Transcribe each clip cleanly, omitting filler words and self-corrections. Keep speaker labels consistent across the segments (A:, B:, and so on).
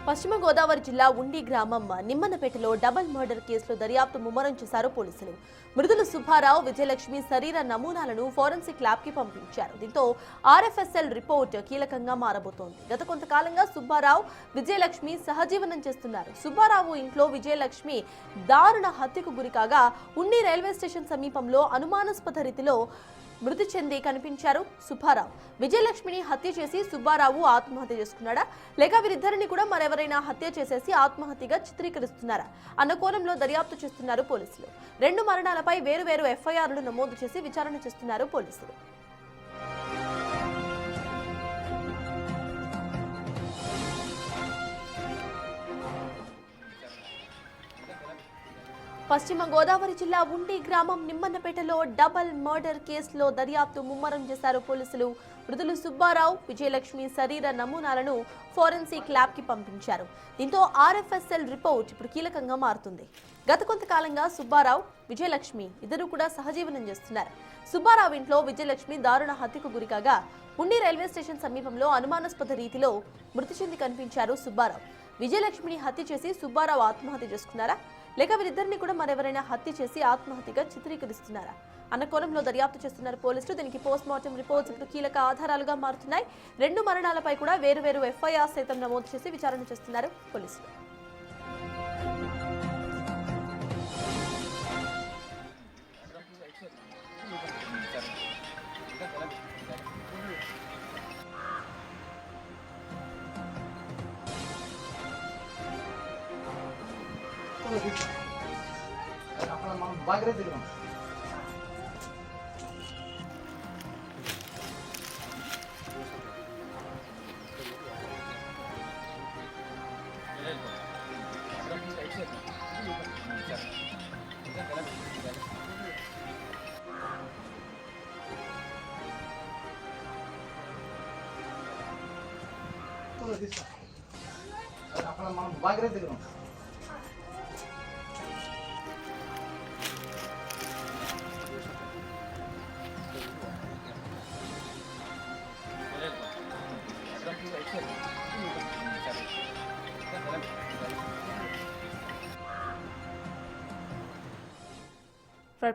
A: పశ్చిమ గోదావరి జిల్లా ఉండి గ్రామం నిమ్మనపేటలో డబుల్ మర్డర్ కేసులో దర్యాప్తు ముమ్మరం చేశారు పోలీసులు. మృతులు సుబ్బారావు, విజయలక్ష్మి శరీర నమూనాలను ఫోరెన్సిక్ ల్యాబ్ కి పంపించారు. దీంతో ఆర్ఎఫ్ఎస్ఎల్ రిపోర్ట్ కీలకంగా మారబోతోంది. గత కొంతకాలంగా సుబ్బారావు, విజయలక్ష్మి సహజీవనం చేస్తున్నారు. సుబ్బారావు ఇంట్లో విజయలక్ష్మి దారుణ హత్యకు గురికాగా ఉండి రైల్వే స్టేషన్ సమీపంలో అనుమానాస్పద రీతిలో మృతి చెంది కనిపించారు సుబ్బారావు. విజయలక్ష్మిని హత్య చేసి సుబ్బారావు ఆత్మహత్య చేసుకున్నాడా, లేక వీరిద్దరిని కూడా మరెవరైనా హత్య చేసేసి ఆత్మహత్యగా చిత్రీకరిస్తున్నారా అన్న కోణంలో దర్యాప్తు చేస్తున్నారు పోలీసులు. రెండు మరణాలపై వేరువేరు ఎఫ్ఐఆర్లు నమోదు చేసి విచారణ చేస్తున్నారు పోలీసులు. పశ్చిమ గోదావరి జిల్లా ఉండి గ్రామం నిమ్మన్నపేటలో డబుల్ మర్డర్ కేసులో దర్యాప్తు ముమ్మరం చేశారు పోలీసులు. మృతులు సుబ్బారావు, విజయలక్ష్మి శరీర నమూనాలను ఫోరెన్సిక్ ల్యాబ్ కి పంపించారు. దీంతో ఆర్ఎఫ్ఎస్ఎల్ రిపోర్ట్ ఇప్పుడు కీలకంగా మారుతుంది. గత కొంతకాలంగా సుబ్బారావు, విజయలక్ష్మి ఇద్దరు కూడా సహజీవనం చేస్తున్నారు. సుబ్బారావు ఇంట్లో విజయలక్ష్మి దారుణ హత్యకు గురికాగా ఉండి రైల్వే స్టేషన్ సమీపంలో అనుమానాస్పద రీతిలో మృతి చెంది కనిపించారు సుబ్బారావు. విజయలక్ష్మిని హత్య చేసి సుబ్బారావు ఆత్మహత్య చేసుకున్నారా, లేక వీరిద్దరిని కూడా మరెవరైనా హత్య చేసి ఆత్మహత్యగా చిత్రీకరిస్తున్నారా అన్న కోణంలో దర్యాప్తు చేస్తున్నారు పోలీసులు. దీనికి పోస్ట్ మార్టం రిపోర్ట్స్ ఇప్పుడు కీలక ఆధారాలుగా మారుతున్నాయి. రెండు మరణాలపై కూడా వేరువేరు ఎఫ్ఐఆర్ సైతం నమోదు చేసి విచారణ చేస్తున్నారు పోలీసులు.
B: అక్కడ మనం బాగా దగ్గర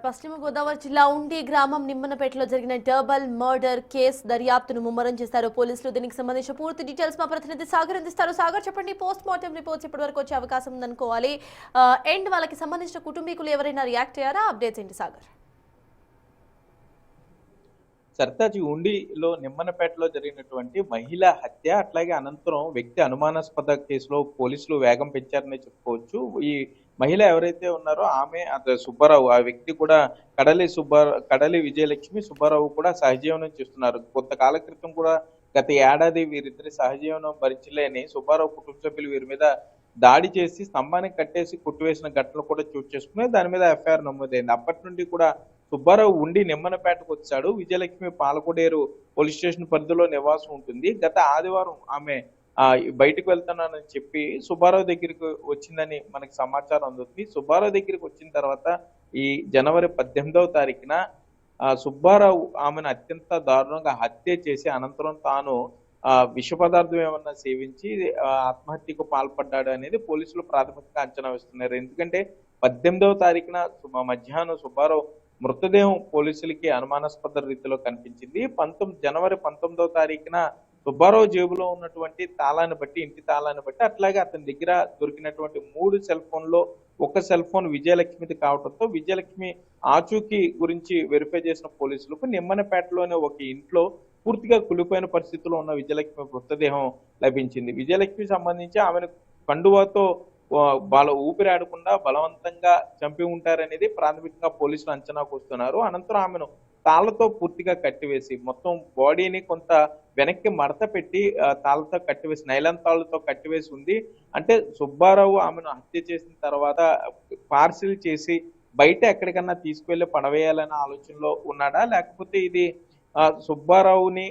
A: పశ్చిమ గోదావరి జిల్లా ఉండి గ్రామం నిమ్మనపేటలో జరిగిన డబుల్ మర్డర్ కేసు దర్యాప్తును ముమ్మరం చేశారు పోలీసులు. దీనికి సంబంధించిన పూర్తి డీటెయిల్స్ మా ప్రతినిధి సాగర్ అందిస్తారు. సాగర్, చెప్పండి, పోస్ట్ మార్టం రిపోర్ట్స్ ఇప్పటి వరకు వచ్చే అవకాశం ఉందనుకోవాలి. అండ్ వాళ్ళకి సంబంధించిన కుటుంబీకులు ఎవరైనా రియాక్ట్ అయ్యారా? అప్డేట్స్ ఏంటి సాగర్?
C: సర్తాజీ ఉండిలో నిమ్మనపేటలో జరిగినటువంటి మహిళా హత్య, అట్లాగే అనంతరం వ్యక్తి అనుమానాస్పద కేసులో పోలీసులు వేగం పెంచారని చెప్పుకోవచ్చు. ఈ మహిళ ఎవరైతే ఉన్నారో ఆమె సుబ్బారావు, ఆ వ్యక్తి కూడా కడలి విజయలక్ష్మి, సుబ్బారావు కూడా సహజీవనం చేస్తున్నారు. కొంతకాల క్రితం కూడా గత ఏడాది వీరిద్దరి సహజీవనం భరించలేని సుబ్బారావు కుటుంబ సభ్యులు వీరి మీద దాడి చేసి స్తంభానికి కట్టేసి కొట్టివేసిన ఘటనలు కూడా చోటు చేసుకున్నాయి. దాని మీద ఎఫ్ఐఆర్ నమోదైంది. అప్పటి నుండి కూడా సుబ్బారావు ఉండి నిమ్మనపేటకు వచ్చాడు. విజయలక్ష్మి పాలకొడేరు పోలీస్ స్టేషన్ పరిధిలో నివాసం ఉంటుంది. గత ఆదివారం ఆమె బయటకు వెళ్తున్నానని చెప్పి సుబ్బారావు దగ్గరికి వచ్చిందని మనకి సమాచారం అందుతుంది. సుబ్బారావు దగ్గరికి వచ్చిన తర్వాత ఈ జనవరి 18వ తారీఖున సుబ్బారావు ఆమెను అత్యంత దారుణంగా హత్య చేసి అనంతరం తాను విష పదార్థం ఏమన్నా సేవించి ఆత్మహత్యకు పాల్పడ్డాడు అనేది పోలీసులు ప్రాథమికంగా అంచనా వేస్తున్నారు. ఎందుకంటే 18వ తారీఖున మధ్యాహ్నం సుబ్బారావు మృతదేహం పోలీసులకి అనుమానాస్పద రీతిలో కనిపించింది. జనవరి 19వ తారీఖున సుబ్బారావు జేబులో ఉన్నటువంటి తాళాన్ని బట్టి, ఇంటి తాళాన్ని బట్టి, అట్లాగే అతని దగ్గర దొరికినటువంటి 3 సెల్ ఫోన్లో ఒక సెల్ ఫోన్ విజయలక్ష్మిది కావడంతో విజయలక్ష్మి ఆచూకీ గురించి వెరిఫై చేసిన పోలీసులకు నిమ్మనపేటలోని ఒక ఇంట్లో పూర్తిగా కులిపోయిన పరిస్థితిలో ఉన్న విజయలక్ష్మి మృతదేహం లభించింది. విజయలక్ష్మి సంబంధించి ఆమెను కండువాతో ఊపిరాడకుండా బలవంతంగా చంపి ఉంటారనేది ప్రాథమికంగా పోలీసులు అంచనాకు వస్తున్నారు. అనంతరం ఆమెను తాళ్లతో పూర్తిగా కట్టివేసి మొత్తం బాడీని కొంత వెనక్కి మడత పెట్టి తాళ్లతో కట్టివేసి, నైలాన్ తాళ్లతో కట్టివేసి ఉంది. అంటే సుబ్బారావు ఆమెను హత్య చేసిన తర్వాత పార్సిల్ చేసి బయట ఎక్కడికన్నా తీసుకువెళ్ళి పడవేయాలనే ఆలోచనలో ఉన్నాడా, లేకపోతే ఇది సుబ్బారావుని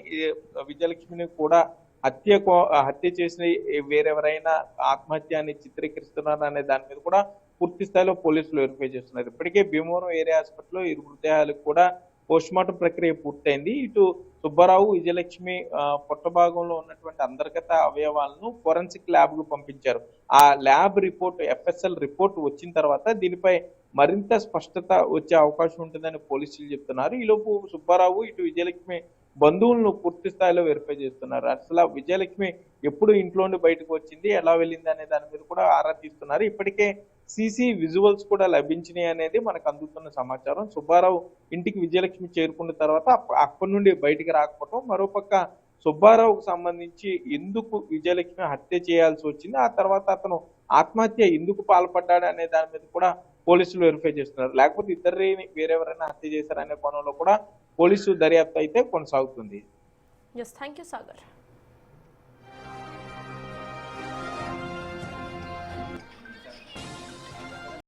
C: విజయలక్ష్మిని కూడా హత్య చేసిన వేరెవరైనా ఆత్మహత్యాన్ని చిత్రీకరిస్తున్నారు అనే దాని మీద కూడా పూర్తి స్థాయిలో పోలీసులు వెరిఫై చేస్తున్నారు. ఇప్పటికే భీమవరం ఏరియా హాస్పిటల్లో 2 మృతదేహాలకు కూడా పోస్ట్మార్టం ప్రక్రియ పూర్తయింది. ఇటు సుబ్బారావు, విజయలక్ష్మి పొట్ట భాగంలో ఉన్నటువంటి అంతర్గత అవయవాలను ఫోరెన్సిక్ ల్యాబ్ కు పంపించారు. ఆ ల్యాబ్ రిపోర్ట్, ఎఫ్ఎస్ఎల్ రిపోర్ట్ వచ్చిన తర్వాత దీనిపై మరింత స్పష్టత వచ్చే అవకాశం ఉంటుందని పోలీసులు చెప్తున్నారు. ఈలోపు సుబ్బారావు, ఇటు విజయలక్ష్మి బంధువులను పూర్తి స్థాయిలో వెరిఫై చేస్తున్నారు. అసలు విజయలక్ష్మి ఎప్పుడు ఇంట్లో నుండి బయటకు వచ్చింది, ఎలా వెళ్ళింది అనే దాని మీద కూడా ఆరా తీస్తున్నారు. ఇప్పటికే సీసీ విజువల్స్ కూడా లభించినాయి అనేది మనకు అందుతున్న సమాచారం. సుబ్బారావు ఇంటికి విజయలక్ష్మి చేరుకున్న తర్వాత అక్కడి నుండి బయటికి రాకపోవడం, మరోపక్క సుబ్బారావుకు సంబంధించి ఎందుకు విజయలక్ష్మి హత్య చేయాల్సి వచ్చింది, ఆ తర్వాత అతను ఆత్మహత్య ఎందుకు పాల్పడ్డాడు అనే దాని మీద కూడా పోలీసులు వెరిఫై చేస్తున్నారు. లేకపోతే ఇద్దరిని వేరెవరైనా హత్య చేశారనే కోణంలో కూడా పోలీసు దర్యాప్తు అయితే కొనసాగుతుంది.
A: Yes, thank you Sagar.